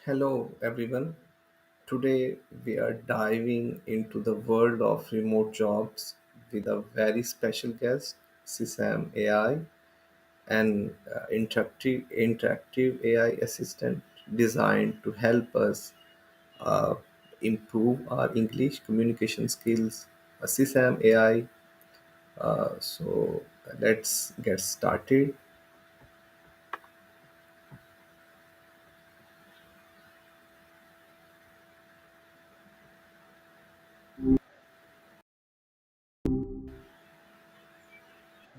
Hello, everyone. Today we are diving into the world of remote jobs with a very special guest, Sisam AI, an interactive AI assistant designed to help us uh, improve our English communication skills. Sisam AI. So let's get started.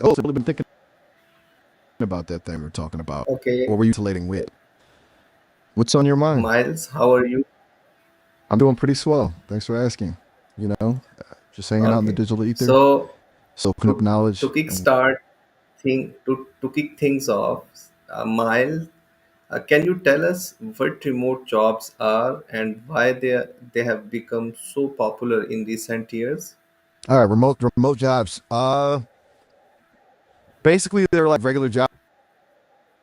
Oh, so I've really been thinking about that thing we're talking about. Okay, What were you titillating with? What's on your mind? Miles, how are you? I'm doing pretty swell. Thanks for asking. Just hanging out in the Okay, digital ether, so soaking up to, to knowledge. And kickstart to kick things off, Miles, can you tell us what remote jobs are and why they have become so popular in recent years? all right, remote jobs. Basically they're like regular jobs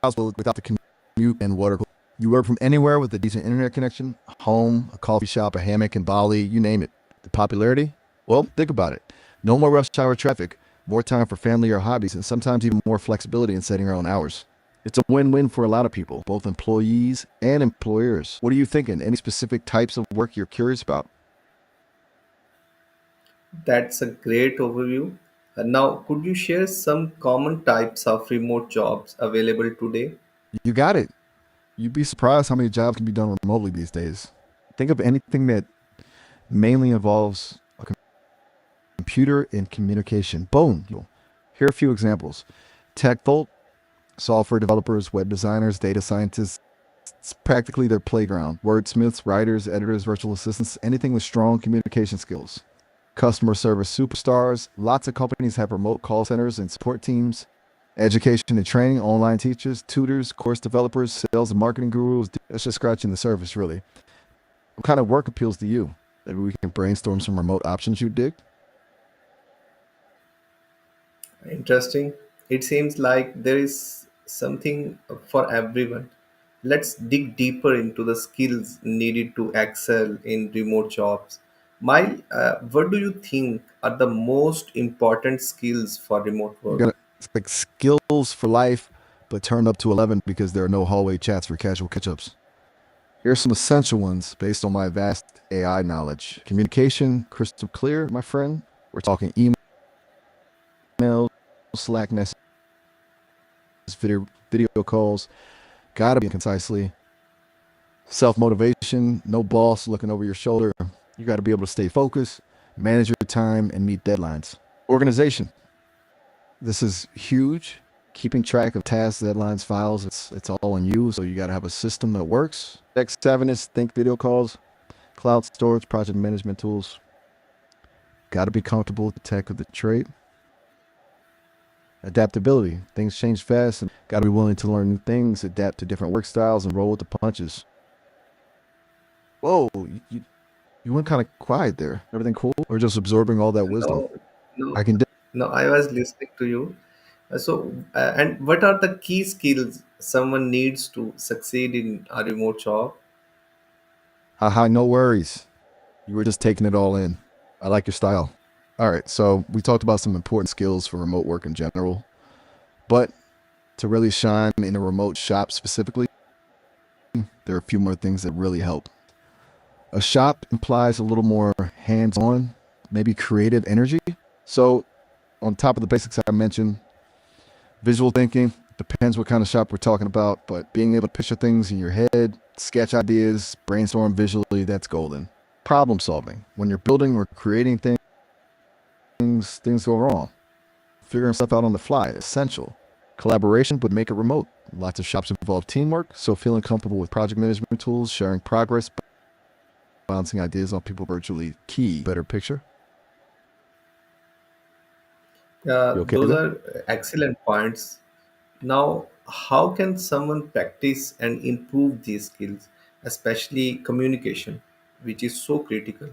but without the commute and water. You work from anywhere with a decent internet connection, home, a coffee shop, a hammock in Bali, you name it. The popularity? Well, think about it. No more rush hour traffic, more time for family or hobbies, and sometimes even more flexibility in setting your own hours. It's a win-win for a lot of people, both employees and employers. What are you thinking? Any specific types of work you're curious about? That's a great overview. Now, could you share some common types of remote jobs available today? You got it. You'd be surprised how many jobs can be done remotely these days. Think of anything that mainly involves a computer and communication. Boom. Here are a few examples. Tech Volt, software developers, web designers, data scientists. It's practically their playground. Wordsmiths, writers, editors, virtual assistants, anything with strong communication skills. Customer service superstars. Lots of companies have remote call centers and support teams. Education and training, online teachers, tutors, course developers, sales and marketing gurus. That's just scratching the surface, really. What kind of work appeals to you? Maybe we can brainstorm some remote options you dig. Interesting. It seems like there is something for everyone. Let's dig deeper into the skills needed to excel in remote jobs. What do you think are the most important skills for remote You work? got to expect skills for life, but turned up to 11 because there are no hallway chats for casual catch ups. Here's some essential ones based on my vast AI knowledge. Communication, crystal clear, my friend. We're talking emails, Slack messages, video calls. Gotta be concisely. Self motivation, no boss looking over your shoulder. You gotta be able to stay focused, manage your time, and meet deadlines. Organization. This is huge. Keeping track of tasks, deadlines, files, it's all on you. So you gotta have a system that works. Tech savviness, think video calls, cloud storage, project management tools. Gotta be comfortable with the tech of the trade. Adaptability. Things change fast and gotta be willing to learn new things, adapt to different work styles, and roll with the punches. Whoa, you went kind of quiet there. Everything cool? Or just absorbing all that wisdom? No, no, I can dig. no. I was listening to you. And what are the key skills someone needs to succeed in a remote job? Haha, no worries. You were just taking it all in. I like your style. All right, so we talked about some important skills for remote work in general, but to really shine in a remote shop specifically, there are a few more things that really help. A shop implies a little more hands on, maybe creative energy. So, on top of the basics I mentioned, visual thinking depends what kind of shop we're talking about, but being able to picture things in your head, sketch ideas, brainstorm visually, that's golden. Problem solving. When you're building or creating things go wrong. Figuring stuff out on the fly, essential. Collaboration, but make it remote. Lots of shops involve teamwork, so feeling comfortable with project management tools, sharing progress, bouncing ideas on people virtually, key. Better picture? You okay Those there? are excellent points. Now, how can someone practice and improve these skills, especially communication, which is so critical?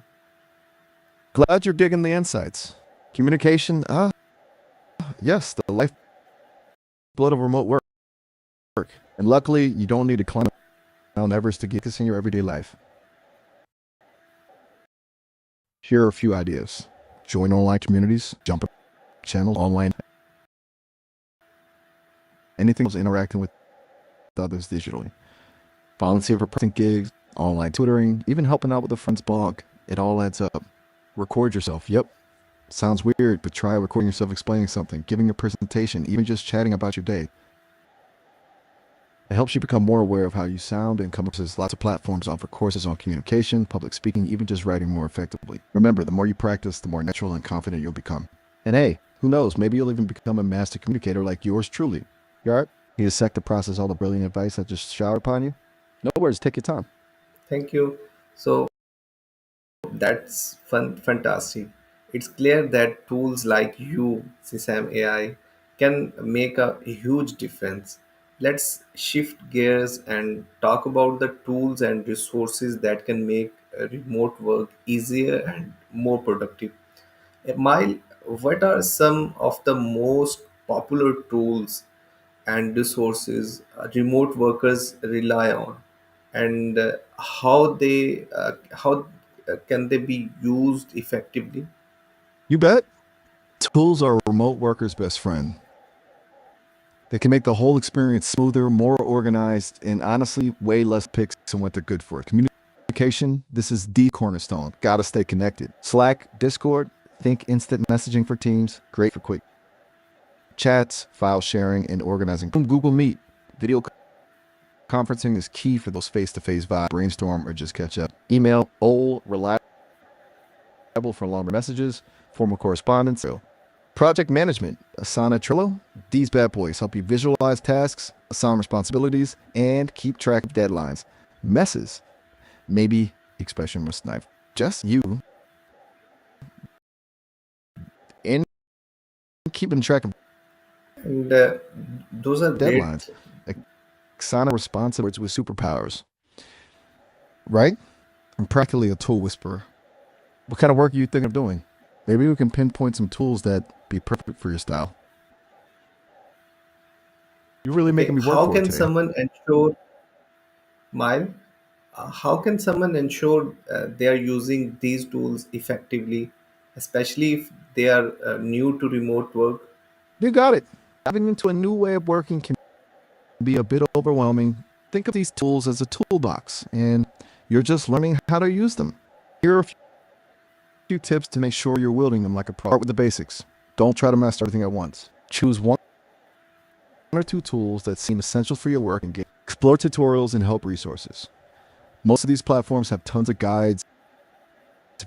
Glad you're digging the insights. Communication, yes, the lifeblood of remote work. And luckily, you don't need to climb. Mount Everest to get this in your everyday life. Here are a few ideas. Join online communities, jump channels, online, anything else interacting with others digitally. Volunteer for person gigs, online tutoring, even helping out with a friend's blog. It all adds up. Record yourself. Yep. Sounds weird, but try recording yourself explaining something, giving a presentation, even just chatting about your day. It helps you become more aware of how you sound and come up with lots of platforms offer courses on communication, public speaking, even just writing more effectively. Remember, the more you practice, the more natural and confident you'll become. And hey, who knows, maybe you'll even become a master communicator like yours truly. You alright? Need a sec to process all the brilliant advice I just showered upon you? No worries, take your time. Thank you. So that's fantastic. It's clear that tools like you, Sysam AI, can make a huge difference. Let's shift gears and talk about the tools and resources that can make remote work easier and more productive. Mile, what are some of the most popular tools and resources remote workers rely on, and how can they be used effectively? You bet. Tools are a remote worker's best friend. They can make the whole experience smoother, more organized, and honestly, way less picks and what they're good for. Communication, this is the cornerstone. Gotta stay connected. Slack, Discord, think instant messaging for teams, great for quick chats, file sharing, and organizing. Google Meet, video conferencing is key for those face-to-face vibes, brainstorm, or just catch up. Email, old, reliable for longer messages, formal correspondence. Project management, Asana, Trello. These bad boys help you visualize tasks, assign responsibilities, and keep track of deadlines. Messes, maybe expression was knife. Just you and keeping track of And those are great. deadlines. Asana responsive words with superpowers, right? I'm practically a tool whisperer. What kind of work are you thinking of doing? Maybe we can pinpoint some tools that be perfect for your style. You're really Okay, making me work how for it can today. someone ensure, Mile, how can someone ensure they are using these tools effectively, especially if they are new to remote work? You got it. Diving into a new way of working can be a bit overwhelming. Think of these tools as a toolbox, and you're just learning how to use them. Here are a few tips to make sure you're wielding them like a pro. Start with the basics. Don't try to master everything at once. Choose one or two tools that seem essential for your work and explore tutorials and help resources. Most of these platforms have tons of guides,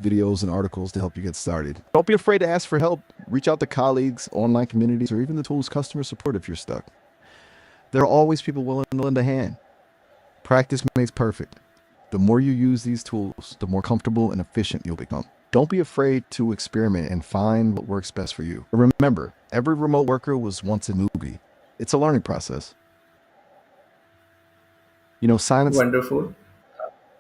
videos, and articles to help you get started. Don't be afraid to ask for help. Reach out to colleagues, online communities, or even the tool's customer support if you're stuck. There are always people willing to lend a hand. Practice makes perfect. The more you use these tools, the more comfortable and efficient you'll become. Don't be afraid to experiment and find what works best for you. Remember, every remote worker was once a newbie. It's a learning process. Silence. Wonderful.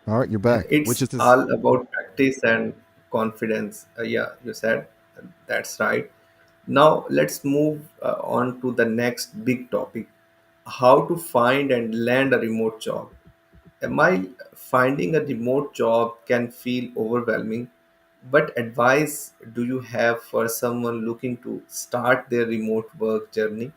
All right, you're back. Which It's is this? all about practice and confidence. Yeah, you said that's right. Now let's move on to the next big topic: how to find and land a remote job. Am I finding a remote job can feel overwhelming? What advice do you have for someone looking to start their remote work journey?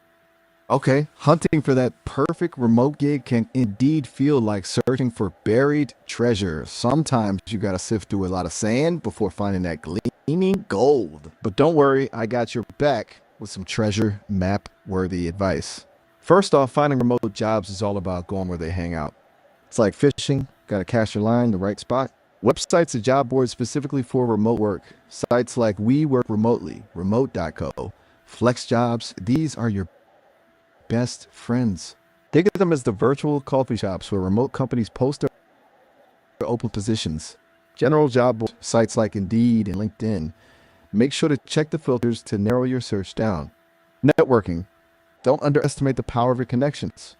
Okay, hunting for that perfect remote gig can indeed feel like searching for buried treasure. Sometimes you gotta sift through a lot of sand before finding that gleaming gold. But don't worry, I got your back with some treasure map worthy advice. First off, finding remote jobs is all about going where they hang out. It's like fishing, gotta cast your line in the right spot. Websites and job boards specifically for remote work. Sites like We Work Remotely, remote.co, Flex Jobs, these are your best friends. Think of them as the virtual coffee shops where remote companies post their open positions. General job sites like Indeed and LinkedIn. Make sure to check the filters to narrow your search down. Networking. Don't underestimate the power of your connections.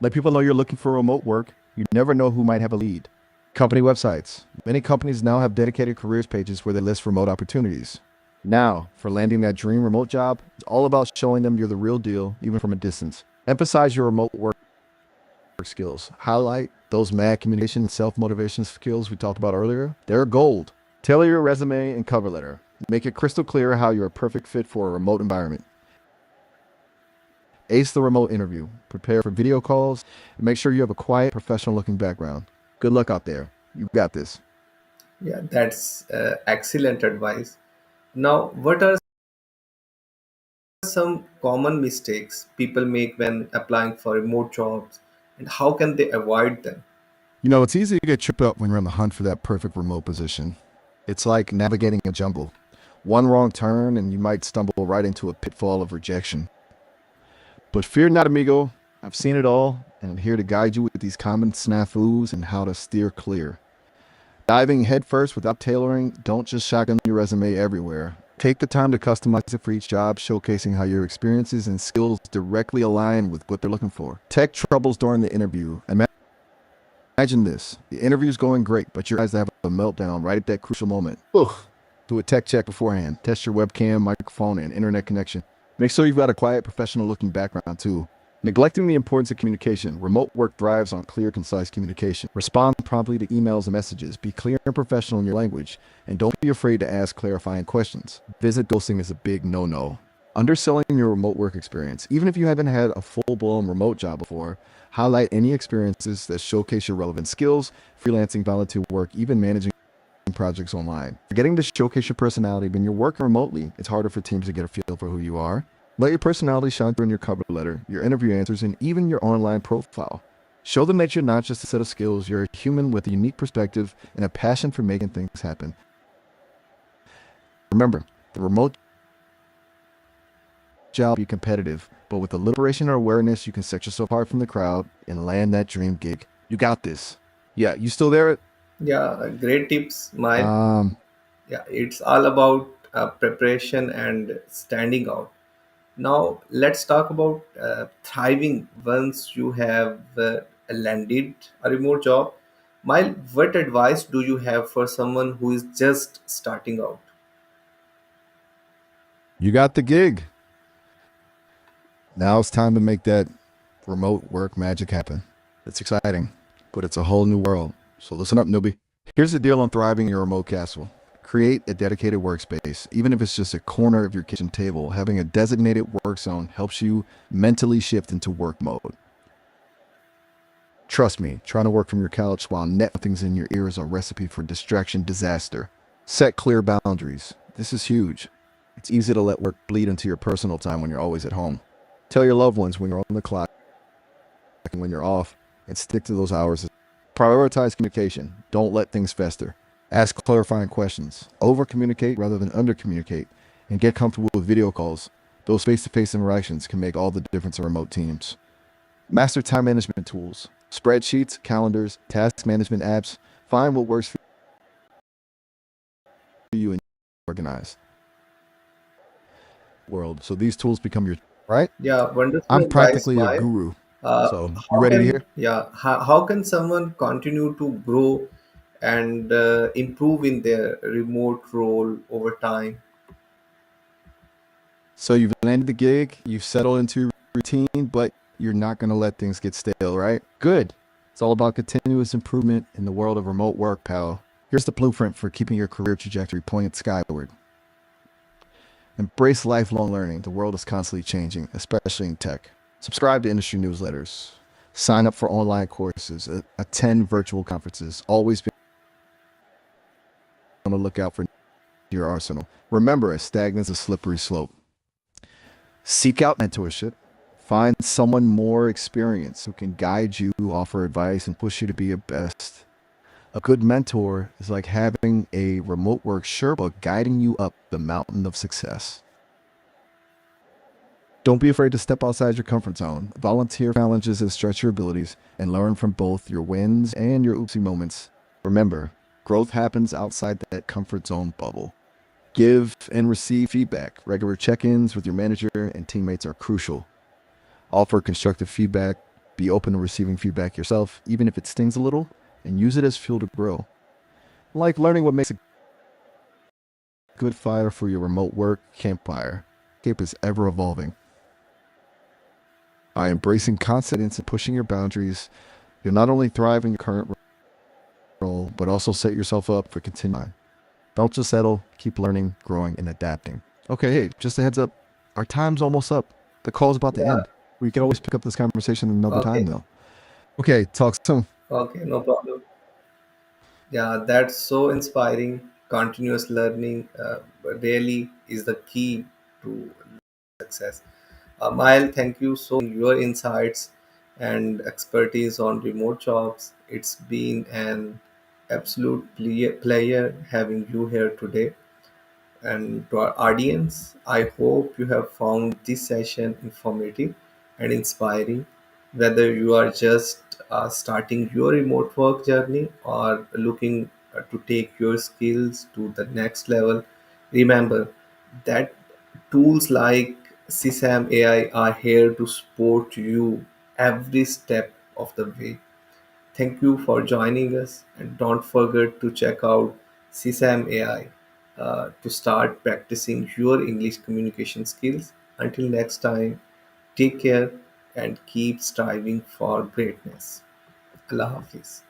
Let people know you're looking for remote work. You never know who might have a lead. Company websites. Many companies now have dedicated careers pages where they list remote opportunities. Now, for landing that dream remote job, it's all about showing them you're the real deal, even from a distance. Emphasize your remote work skills. Highlight those mad communication and self-motivation skills we talked about earlier. They're gold. Tailor your resume and cover letter. Make it crystal clear how you're a perfect fit for a remote environment. Ace the remote interview. Prepare for video calls. And make sure you have a quiet, professional-looking background. Good luck out there. You got this. Yeah, that's excellent advice. Now, what are some common mistakes people make when applying for remote jobs, and how can they avoid them? You know, it's easy to get tripped up when you're on the hunt for that perfect remote position. It's like navigating a jungle. One wrong turn, and you might stumble right into a pitfall of rejection. But fear not, amigo. I've seen it all, and I'm here to guide you with these common snafus and how to steer clear. Diving headfirst without tailoring, don't just shotgun your resume everywhere. Take the time to customize it for each job, showcasing how your experiences and skills directly align with what they're looking for. Tech troubles during the interview. Imagine this. The interview's going great, but your eyes have a meltdown right at that crucial moment. Ugh. Do a tech check beforehand. Test your webcam, microphone, and internet connection. Make sure you've got a quiet, professional-looking background, too. Neglecting the importance of communication. Remote work thrives on clear, concise communication. Respond promptly to emails and messages. Be clear and professional in your language. And don't be afraid to ask clarifying questions. Visit ghosting is a big no-no. Underselling your remote work experience. Even if you haven't had a full-blown remote job before, highlight any experiences that showcase your relevant skills, freelancing, volunteer work, even managing projects online. Forgetting to showcase your personality when you're working remotely, it's harder for teams to get a feel for who you are. Let your personality shine through in your cover letter, your interview answers, and even your online profile. Show them that you're not just a set of skills, you're a human with a unique perspective and a passion for making things happen. Remember, the remote job be competitive, but with the liberation or awareness, you can set yourself apart from the crowd and land that dream gig. You got this. Yeah, you still there? Yeah, great tips, Mile. Um, Yeah, it's all about preparation and standing out. Now, let's talk about thriving once you have landed a remote job. Mile, what advice do you have for someone who is just starting out? you got the gig. Now it's time to make that remote work magic happen. It's exciting, but it's a whole new world. So listen up, newbie. Here's the deal on thriving in your remote castle. Create a dedicated workspace. Even if it's just a corner of your kitchen table, having a designated work zone helps you mentally shift into work mode. Trust me, trying to work from your couch while nothing's in your ear is a recipe for distraction disaster. Set clear boundaries. This is huge. It's easy to let work bleed into your personal time when you're always at home. Tell your loved ones when you're on the clock and when you're off, and stick to those hours. Prioritize communication. Don't let things fester. Ask clarifying questions. Over communicate rather than under communicate. And get comfortable with video calls. Those face to face interactions can make all the difference in remote teams. Master time management tools, spreadsheets, calendars, task management apps. Find what works for you and organize world. So these tools become your right. Yeah, wonderful I'm advice, practically a Mile. guru. So you How ready to can hear? how can someone continue to grow and improve in their remote role over time? So you've landed the gig, you've settled into your routine, but you're not going to let things get stale, right? Good. It's all about continuous improvement in the world of remote work, pal. Here's the blueprint for keeping your career trajectory pointed skyward. Embrace lifelong learning. The world is constantly changing, especially in tech. Subscribe to industry newsletters. Sign up for online courses. Attend virtual conferences. Always be on the lookout for your arsenal. Remember, a stagnant is a slippery slope. Seek out mentorship. Find someone more experienced who can guide you, offer advice, and push you to be your best. A good mentor is like having a remote work Sherpa guiding you up the mountain of success. Don't be afraid to step outside your comfort zone. Volunteer challenges that stretch your abilities and learn from both your wins and your oopsie moments. Remember, growth happens outside that comfort zone bubble. Give and receive feedback. Regular check-ins with your manager and teammates are crucial. Offer constructive feedback. Be open to receiving feedback yourself, even if it stings a little, and use it as fuel to grow. Like learning what makes a good fire for your remote work campfire. Cape is ever evolving. By embracing confidence and pushing your boundaries, you'll not only thrive in your current role, but also set yourself up for continuing. Don't just settle, keep learning, growing, and adapting. Okay, hey, just a heads up. Our time's almost up. The call's about to Yeah. end. We can always pick up this conversation another time, Okay. though. Okay, talk soon. Okay. No problem. Yeah, that's so inspiring. Continuous learning really is the key to success. Mile, thank you so much for your insights and expertise on remote jobs. It's been an absolute pleasure having you here today. And to our audience, I hope you have found this session informative and inspiring. Whether you are just starting your remote work journey or looking to take your skills to the next level, remember that tools like CSAM AI are here to support you every step of the way. Thank you for joining us, and don't forget to check out CSAM AI to start practicing your English communication skills. Until next time, take care and keep striving for greatness. Allah Hafiz.